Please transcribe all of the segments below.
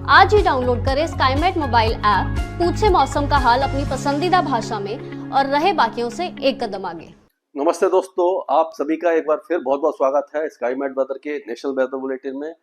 आज ही डाउनलोड करें Skymet mobile app, पूछे मौसम का हाल अपनी पसंदीदा भाषा में और रहे बाकियों से एक कदम आगे। नमस्ते दोस्तों, आप सभी का एक बार फिर बहुत बहुत स्वागत है स्काईमेट वेदर के नेशनल वेदर बुलेटिन में।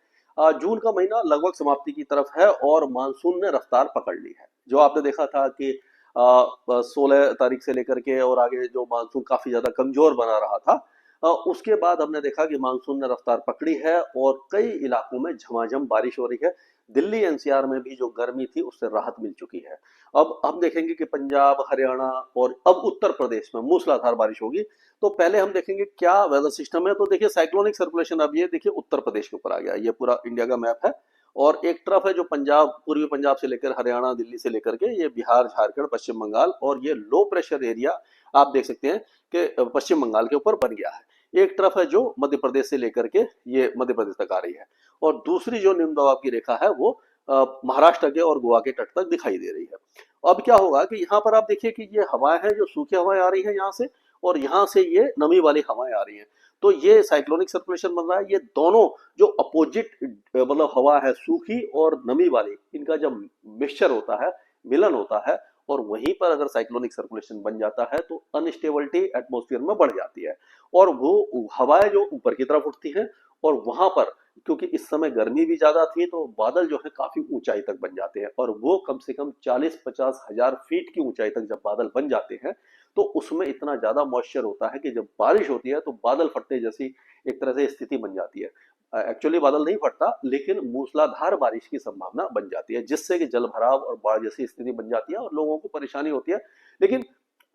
जून का महीना लगभग समाप्ति की तरफ है और मानसून ने रफ्तार पकड़ ली है। जो आपने देखा था कि 16 तारीख से लेकर के और आगे जो मानसून काफी ज्यादा कमजोर बना रहा था, उसके बाद हमने देखा कि मानसून ने रफ्तार पकड़ी है और कई इलाकों में झमाझम बारिश हो रही है। दिल्ली एनसीआर में भी जो गर्मी थी उससे राहत मिल चुकी है। अब हम देखेंगे कि पंजाब, हरियाणा और अब उत्तर प्रदेश में मूसलाधार बारिश होगी। तो पहले हम देखेंगे क्या वेदर सिस्टम है। तो देखिए, साइक्लोनिक सर्कुलेशन अब ये देखिए उत्तर प्रदेश के ऊपर आ गया। ये पूरा इंडिया का मैप है और एक तरफ है जो पंजाब, पूर्वी पंजाब से लेकर हरियाणा, दिल्ली से लेकर के ये बिहार, झारखंड, पश्चिम बंगाल, और ये लो प्रेशर एरिया आप देख सकते हैं कि पश्चिम बंगाल के ऊपर बन गया है। एक तरफ है जो मध्य प्रदेश से लेकर के ये मध्य प्रदेश तक आ रही है और दूसरी जो निम्न दबाव की रेखा है वो महाराष्ट्र के और गोवा के तट तक दिखाई दे रही है। अब क्या होगा कि यहाँ पर आप देखिए कि ये हवाएं हैं जो सूखी हवाएं आ रही है यहाँ से, और यहाँ से ये नमी वाली हवाएं आ रही हैं। तो ये साइक्लोनिक सर्कुलेशन बन रहा है। ये दोनों जो अपोजिट मतलब हवा है, सूखी और नमी वाली, इनका जब मिक्सचर होता है, मिलन होता है, और वहीं पर अगर साइक्लोनिक सर्कुलेशन बन जाता है तो अनस्टेबिलिटी एटमॉस्फेयर में बढ़ जाती है और वो हवाएं जो ऊपर की तरफ उठती हैं, और वहां पर क्योंकि इस समय गर्मी भी ज्यादा थी तो बादल जो है काफी ऊंचाई तक बन जाते हैं, और वो कम से कम 40-50 हजार फीट की ऊंचाई तक जब बादल बन जाते हैं तो उसमें इतना ज्यादा मॉइस्चर होता है कि जब बारिश होती है तो बादल फटने जैसी एक तरह से स्थिति बन जाती है। एक्चुअली बादल नहीं फटता, लेकिन मूसलाधार बारिश की संभावना बन जाती है, जिससे कि जल भराव और बाढ़ जैसी स्थिति बन जाती है और लोगों को परेशानी होती है। लेकिन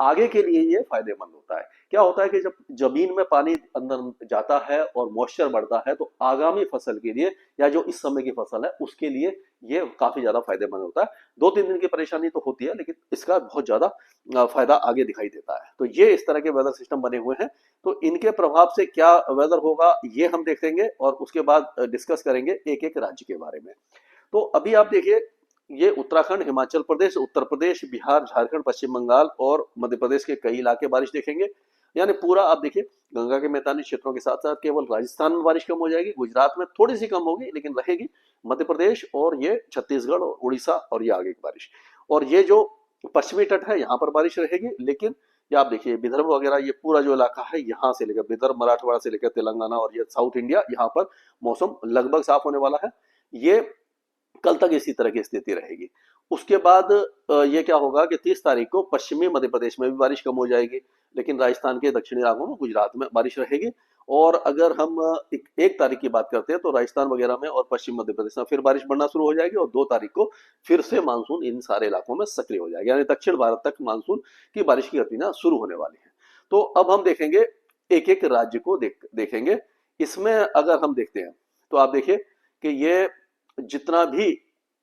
आगे के लिए ये फायदेमंद होता है। क्या होता है कि जब जमीन में पानी अंदर जाता है और मॉइस्चर बढ़ता है तो आगामी फसल के लिए या जो इस समय की फसल है उसके लिए ये काफी ज्यादा फायदेमंद होता है। 2-3 दिन की परेशानी तो होती है, लेकिन इसका बहुत ज्यादा फायदा आगे दिखाई देता है। तो ये इस तरह के वेदर सिस्टम बने हुए हैं। तो इनके प्रभाव से क्या वेदर होगा ये हम देखेंगे और उसके बाद डिस्कस करेंगे एक एक राज्य के बारे में। तो अभी आप देखिए, ये उत्तराखंड, हिमाचल प्रदेश, उत्तर प्रदेश, बिहार, झारखंड, पश्चिम बंगाल और मध्य प्रदेश के कई इलाके बारिश देखेंगे। यानी पूरा आप देखिए, गंगा के मैदानी क्षेत्रों के साथ साथ केवल राजस्थान में बारिश कम हो जाएगी, गुजरात में थोड़ी सी कम होगी लेकिन रहेगी, मध्य प्रदेश और ये छत्तीसगढ़ और उड़ीसा और ये आगे की बारिश। और ये जो पश्चिमी तट है यहाँ पर बारिश रहेगी, लेकिन ये आप देखिए विदर्भ वगैरह ये पूरा जो इलाका है यहाँ से लेकर विदर्भ, मराठवाड़ा से लेकर तेलंगाना और ये साउथ इंडिया, यहाँ पर मौसम लगभग साफ होने वाला है। ये कल तक इसी तरह की स्थिति रहेगी। उसके बाद ये क्या होगा कि 30 तारीख को पश्चिमी मध्य प्रदेश में भी बारिश कम हो जाएगी, लेकिन राजस्थान के दक्षिणी इलाकों में, गुजरात में बारिश रहेगी। और अगर हम 1 तारीख की बात करते हैं तो राजस्थान वगैरह में और पश्चिम मध्य प्रदेश में फिर बारिश बढ़ना शुरू हो जाएगी और 2 तारीख को फिर से मानसून इन सारे इलाकों में सक्रिय हो जाएगा। यानी दक्षिण भारत तक मानसून की बारिश की गतिविधियां शुरू होने वाली है। तो अब हम देखेंगे एक एक राज्य को देखेंगे। इसमें अगर हम देखते हैं तो आप देखिए कि ये जितना भी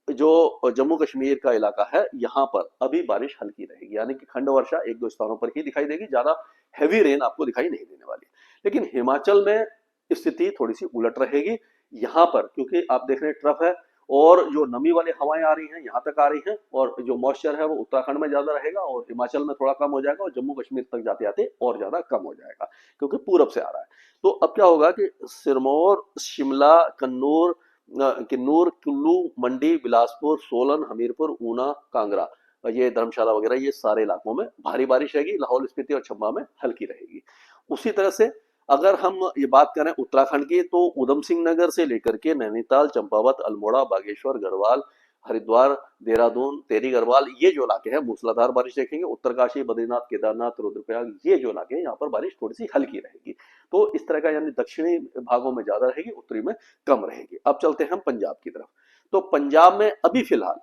जो जम्मू कश्मीर का इलाका है यहाँ पर अभी बारिश हल्की रहेगी, यानी कि खंड वर्षा 1-2 स्थानों पर ही दिखाई देगी, ज्यादा हैवी रेन आपको दिखाई नहीं देने वाली। लेकिन हिमाचल में स्थिति थोड़ी सी उलट रहेगी। यहाँ पर क्योंकि आप देख रहे हैं ट्रफ है और जो नमी वाली हवाएं आ रही हैं यहाँ तक आ रही हैं, और जो मॉइस्चर है वो उत्तराखंड में ज्यादा रहेगा और हिमाचल में थोड़ा कम हो जाएगा और जम्मू कश्मीर तक जाते जाते और ज्यादा कम हो जाएगा क्योंकि पूरब से आ रहा है। तो अब क्या होगा कि सिरमौर, शिमला, किन्नूर, कुल्लू, मंडी, बिलासपुर, सोलन, हमीरपुर, ऊना, कांगड़ा, ये धर्मशाला वगैरह, ये सारे इलाकों में भारी बारिश रहेगी। लाहौल स्पीति और चंबा में हल्की रहेगी। उसी तरह से अगर हम ये बात करें उत्तराखंड की तो उधम सिंह नगर से लेकर के नैनीताल, चंपावत, अल्मोड़ा, बागेश्वर, गढ़वाल, हरिद्वार, देहरादून, टेहरी गढ़वाल, ये जो इलाके हैं मूसलाधार बारिश देखेंगे। उत्तरकाशी, बद्रीनाथ, केदारनाथ, रुद्रप्रयाग, ये जो इलाके हैं यहाँ पर बारिश थोड़ी सी हल्की रहेगी। तो इस तरह का, यानी दक्षिणी भागों में ज्यादा रहेगी, उत्तरी में कम रहेगी। अब चलते हैं हम पंजाब की तरफ। तो पंजाब में अभी फिलहाल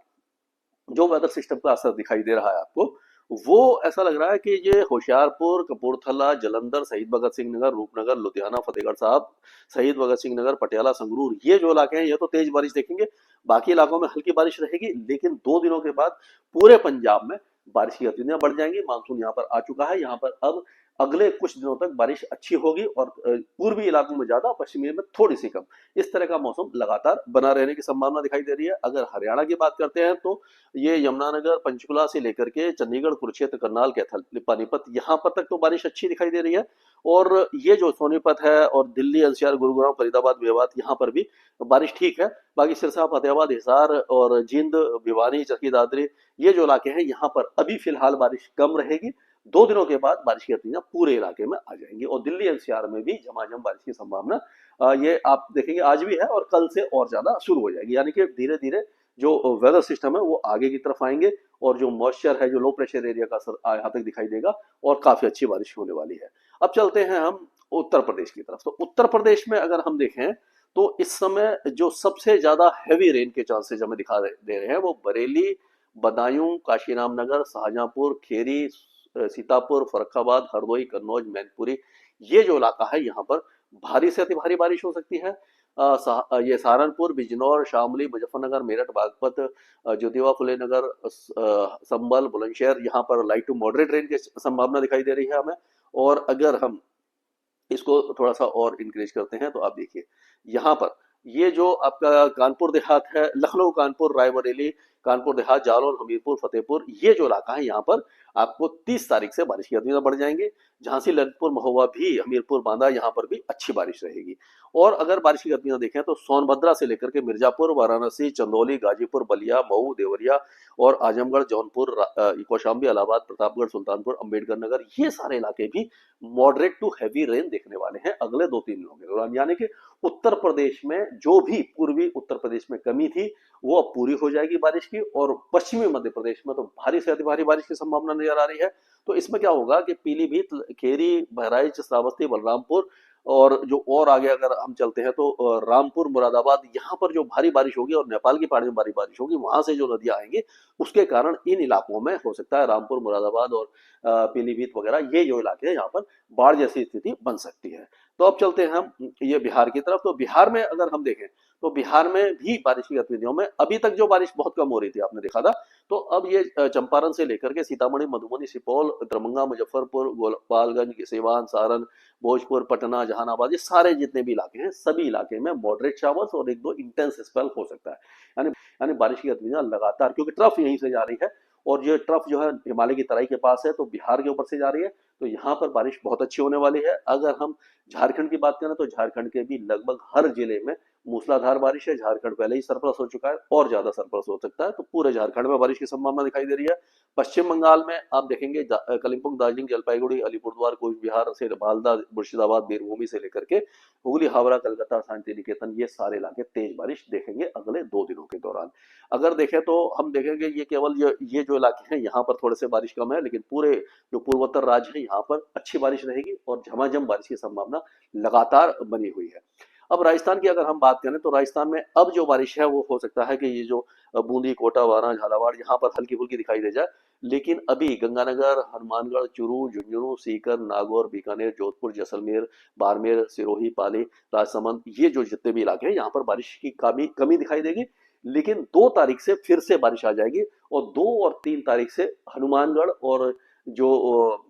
जो वेदर सिस्टम का असर दिखाई दे रहा है आपको, वो ऐसा लग रहा है कि ये होशियारपुर, कपूरथला, जलंधर, शहीद भगत सिंह नगर, रूपनगर, लुधियाना, फतेहगढ़ साहब, शहीद भगत सिंह नगर, पटियाला, संगरूर, ये जो इलाके हैं ये तो तेज बारिश देखेंगे। बाकी इलाकों में हल्की बारिश रहेगी, लेकिन 2 दिनों के बाद पूरे पंजाब में बारिश की गतिविधियां बढ़ जाएंगी। मानसून यहाँ पर आ चुका है। यहाँ पर अब अगले कुछ दिनों तक बारिश अच्छी होगी और पूर्वी इलाकों में ज्यादा, पश्चिमी में थोड़ी सी कम। इस तरह का मौसम लगातार बना रहने की संभावना दिखाई दे रही है। अगर हरियाणा की बात करते हैं तो ये यमुनानगर, पंचकुला से लेकर के चंडीगढ़, कुरुक्षेत्र, करनाल, कैथल, पानीपत, यहाँ पर तक तो बारिश अच्छी दिखाई दे रही है। और ये जो सोनीपत है और दिल्ली, एनसीआर, गुरुग्राम, फरीदाबाद, मेवात, यहाँ पर भी बारिश ठीक है। बाकी सिरसा, फतेहाबाद, हिसार और जींद, भिवानी, चरखी दादरी, ये जो इलाके हैं यहाँ पर अभी फिलहाल बारिश कम रहेगी। 2 दिनों के बाद बारिश की गतिविधियां पूरे इलाके में आ जाएंगी और दिल्ली एनसीआर में भी झमाझम बारिश की संभावना ये आप देखेंगे आज भी है और कल से और ज्यादा शुरू हो जाएगी। यानी कि धीरे धीरे जो वेदर सिस्टम है वो आगे की तरफ आएंगे और जो मॉइस्चर है, जो लो प्रेशर एरिया का असर यहाँ तक दिखाई देगा और काफी अच्छी बारिश होने वाली है। अब चलते हैं हम उत्तर प्रदेश की तरफ। तो उत्तर प्रदेश में अगर हम देखें तो इस समय जो सबसे ज्यादा हैवी रेन के चांसेस हमें दिखा दे रहे हैं वो बरेली, बदायूं, काशीराम नगर, शाहजहांपुर, खेरी, सीतापुर, फर्रुखाबाद, हरदोई, कन्नौज, मैनपुरी, ये जो इलाका है यहाँ पर भारी से अति भारी बारिश हो सकती है। ये सहारनपुर, बिजनौर, शामली, मुजफ्फरनगर, मेरठ, बागपत, ज्योतिबा फुले नगर, संभल, बुलंदशहर, यहाँ पर लाइट टू मॉडरेट रेन की संभावना दिखाई दे रही है हमें। और अगर हम इसको थोड़ा सा और इंक्रीज करते हैं तो आप देखिए यहाँ पर ये जो आपका कानपुर देहात है, लखनऊ, कानपुर, रायबरेली, कानपुर देहात, जालौन, हमीरपुर, फतेहपुर, ये जो इलाका है यहाँ पर आपको 30 तारीख से बारिश की गतिविधियां बढ़ जाएंगी। झांसी, ललितपुर, महोबा भी, हमीरपुर, बांदा, यहाँ पर भी अच्छी बारिश रहेगी। और अगर बारिश की गतिविधियां देखें तो सोनभद्रा से लेकर के मिर्जापुर, वाराणसी, चंदौली, गाजीपुर, बलिया, मऊ, देवरिया और आजमगढ़, जौनपुर, कौशाम्बी, इलाहाबाद, प्रतापगढ़, सुल्तानपुर, अंबेडकर नगर, ये सारे इलाके भी मॉडरेट टू हैवी रेन देखने वाले हैं अगले 2-3 दिनों के दौरान। यानी कि उत्तर प्रदेश में जो भी पूर्वी उत्तर प्रदेश में कमी थी वो अब पूरी हो जाएगी बारिश की। और पश्चिमी मध्य प्रदेश में तो भारी से अति भारी बारिश की संभावना नजर आ रही है। तो इसमें क्या होगा कि पीलीभीत, खेरी, बहराइच, श्रावस्ती, बलरामपुर और जो और आगे अगर हम चलते हैं तो रामपुर, मुरादाबाद, यहाँ पर जो भारी बारिश होगी और नेपाल की पहाड़ी में भारी बारिश होगी, वहां से जो नदियां आएंगी उसके कारण इन इलाकों में हो सकता है रामपुर, मुरादाबाद और पीलीभीत वगैरह, ये जो इलाके हैं यहाँ पर बाढ़ जैसी स्थिति बन सकती है। तो अब चलते हैं हम ये बिहार की तरफ। तो बिहार में अगर हम देखें तो बिहार में भी बारिश की गतिविधियों में अभी तक जो बारिश बहुत कम हो रही थी, आपने देखा था, तो अब ये चंपारण से लेकर के सीतामढ़ी, मधुबनी, सुपौल, दरभंगा, मुजफ्फरपुर, गोपालगंज, सीवान, सारण, भोजपुर, पटना, जहानाबाद, ये सारे जितने भी इलाके हैं सभी इलाके में मॉडरेट शावर्स और 1-2 इंटेंस स्पेल हो सकता है। यानी बारिश की गतिविधियां लगातार, क्योंकि ट्रफ यहीं से जा रही है और ये ट्रफ जो है हिमालय की तराई के पास है तो बिहार के ऊपर से जा रही है, तो यहाँ पर बारिश बहुत अच्छी होने वाली है। अगर हम झारखंड की बात करें तो झारखंड के भी लगभग हर जिले में मूसलाधार बारिश है। झारखंड पहले ही सरप्लस हो चुका है और ज्यादा सरप्लस हो सकता है, तो पूरे झारखंड में बारिश की संभावना दिखाई दे रही है। पश्चिम बंगाल में आप देखेंगे कलिम्पोंग, दार्जिलिंग, जलपाईगुड़ी, अलीपुरद्वार, कूच बिहार से मालदा, मुर्शिदाबाद, बीरभूमि से लेकर के हुगली, हावड़ा, कलकत्ता, शांति निकेतन, ये सारे इलाके तेज बारिश देखेंगे अगले 2 दिनों के दौरान। अगर देखें तो हम देखेंगे ये केवल ये जो इलाके हैं यहाँ पर थोड़े से बारिश कम है, लेकिन पूरे जो पूर्वोत्तर राज्य है यहाँ पर अच्छी बारिश रहेगी और झमाझम बारिश की संभावना लगातार बनी हुई है। अब राजस्थान की अगर हम बात करें तो राजस्थान में अब जो बारिश है वो हो सकता है कि ये जो बूंदी, कोटा, वारा, झालावाड़, यहाँ पर हल्की फुल्की दिखाई दे जाए, लेकिन अभी गंगानगर, हनुमानगढ़, चूरू, झुंझुनू, सीकर, नागौर, बीकानेर, जोधपुर, जैसलमेर, बाड़मेर, सिरोही, पाली, राजसमंद, ये जो जितने भी इलाके हैं यहाँ पर बारिश की कमी दिखाई देगी। लेकिन 2 तारीख से फिर से बारिश आ जाएगी और 2 और 3 तारीख से हनुमानगढ़ और जो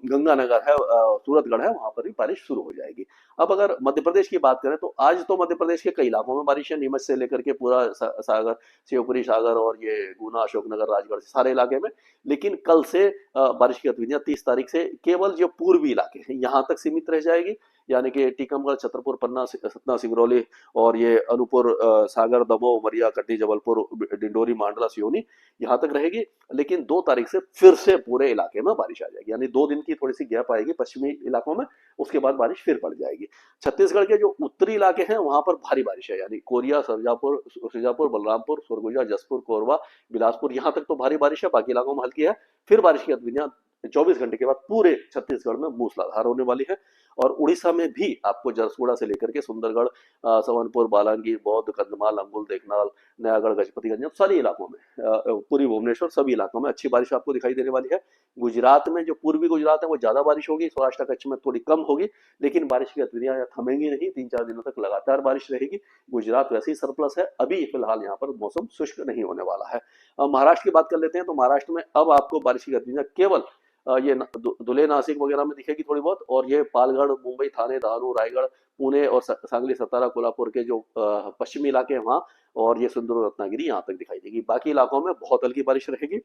गंगानगर है, सूरतगढ़ है, वहां पर भी बारिश शुरू हो जाएगी। अब अगर मध्य प्रदेश की बात करें तो आज तो मध्य प्रदेश के कई इलाकों में बारिश है, नीमच से लेकर के पूरा सागर, शिवपुरी, सागर और ये गुना, अशोकनगर, राजगढ़, सारे इलाके में। लेकिन कल से बारिश की गतिविधियां 30 तारीख से केवल जो पूर्वी इलाके हैं यहाँ तक सीमित रह जाएगी, यानी कि टीकमगढ़, छतरपुर, पन्ना, सतना, सिंगरौली और ये अनूपपुर, सागर, दमोह, उमरिया, कटनी, जबलपुर, डिंडोरी, मांडला, सिवनी, यहाँ तक रहेगी। लेकिन 2 तारीख से फिर से पूरे इलाके में बारिश आ जाएगी, यानी 2 दिन की थोड़ी सी गैप आएगी पश्चिमी इलाकों में, उसके बाद बारिश फिर पड़ जाएगी। छत्तीसगढ़ के जो उत्तरी इलाके हैं वहां पर भारी बारिश है, यानी कोरिया, सरजापुर, बलरामपुर, सरगुजा, जसपुर, कोरबा, बिलासपुर, यहाँ तक तो भारी बारिश है, बाकी इलाकों में हल्की है। फिर बारिश की गतिविधियां 24 घंटे के बाद पूरे छत्तीसगढ़ में मूसलाधार होने वाली है। और उड़ीसा में भी आपको जरसुगुड़ा से लेकर के सुंदरगढ़, सवनपुर, बालांगीर, बौद्ध, कंधमाल, अंगुल, देखनाल, नयागढ़, गजपतिगंज, सारी इलाकों में, पूरी भुवनेश्वर, सभी इलाकों में अच्छी बारिश आपको दिखाई देने वाली है। गुजरात में जो पूर्वी गुजरात है वो ज्यादा बारिश होगी, सौराष्ट्र कच्छ में थोड़ी कम होगी, लेकिन बारिश की गतिविधियां थमेंगी नहीं, 3-4 दिनों तक लगातार बारिश रहेगी। गुजरात वैसे ही सरप्लस है, अभी फिलहाल यहाँ पर मौसम शुष्क नहीं होने वाला है। अब महाराष्ट्र की बात कर लेते हैं तो महाराष्ट्र में अब आपको बारिश की गतिविधियां केवल ये धुले, नासिक वगैरह में दिखेगी थोड़ी बहुत, और ये पालगढ़, मुंबई, थाने, दहानू, रायगढ़, पुणे और सांगली, सतारा, कोल्हापुर के जो पश्चिमी इलाके हैं वहाँ, और ये सिंधु, रत्नागिरी यहाँ तक दिखाई देगी। बाकी इलाकों में बहुत हल्की बारिश रहेगी।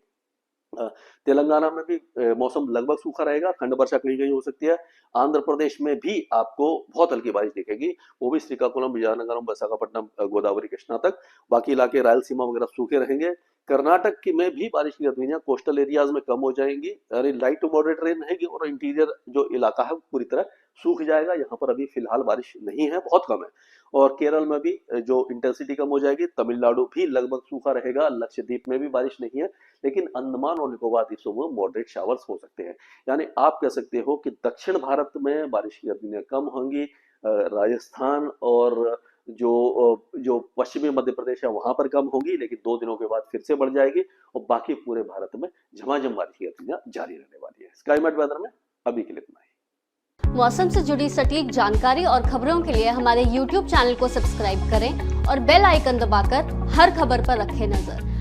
तेलंगाना में भी मौसम लगभग सूखा रहेगा, खंड वर्षा कहीं कहीं हो सकती है। आंध्र प्रदेश में भी आपको बहुत हल्की बारिश दिखेगी, वो भी श्रीकाकुलम, विजयनगरम, विशाखापट्टनम, गोदावरी, कृष्णा तक। बाकी इलाके रायलसीमा वगैरह सूखे रहेंगे। कर्नाटक में भी बारिश की गतिविधियां कोस्टल एरियाज में कम हो जाएंगी, अरे लाइट टू मॉडरेट रेन रहेगी, और इंटीरियर जो इलाका है पूरी तरह सूख जाएगा। यहाँ पर अभी फिलहाल बारिश नहीं है, बहुत कम है। और केरल में भी जो इंटेंसिटी कम हो जाएगी। तमिलनाडु भी लगभग सूखा रहेगा। लक्षद्वीप में भी बारिश नहीं है, लेकिन अंडमान और निकोबार द्वीपों में मॉडरेट शावर्स हो सकते हैं। यानी आप कह सकते हो कि दक्षिण भारत में बारिश की गतिविधियां कम होंगी। राजस्थान और जो पश्चिमी मध्य प्रदेश है वहां पर कम होगी, लेकिन 2 दिनों के बाद फिर से बढ़ जाएगी, और बाकी पूरे भारत में झमाझम बारिश की गतिविधियां जारी रहने वाली है। स्काईमेट वेदर में अभी के लिए इतना ही। मौसम से जुड़ी सटीक जानकारी और खबरों के लिए हमारे YouTube चैनल को सब्सक्राइब करें और बेल आइकन दबाकर हर खबर पर रखें नजर।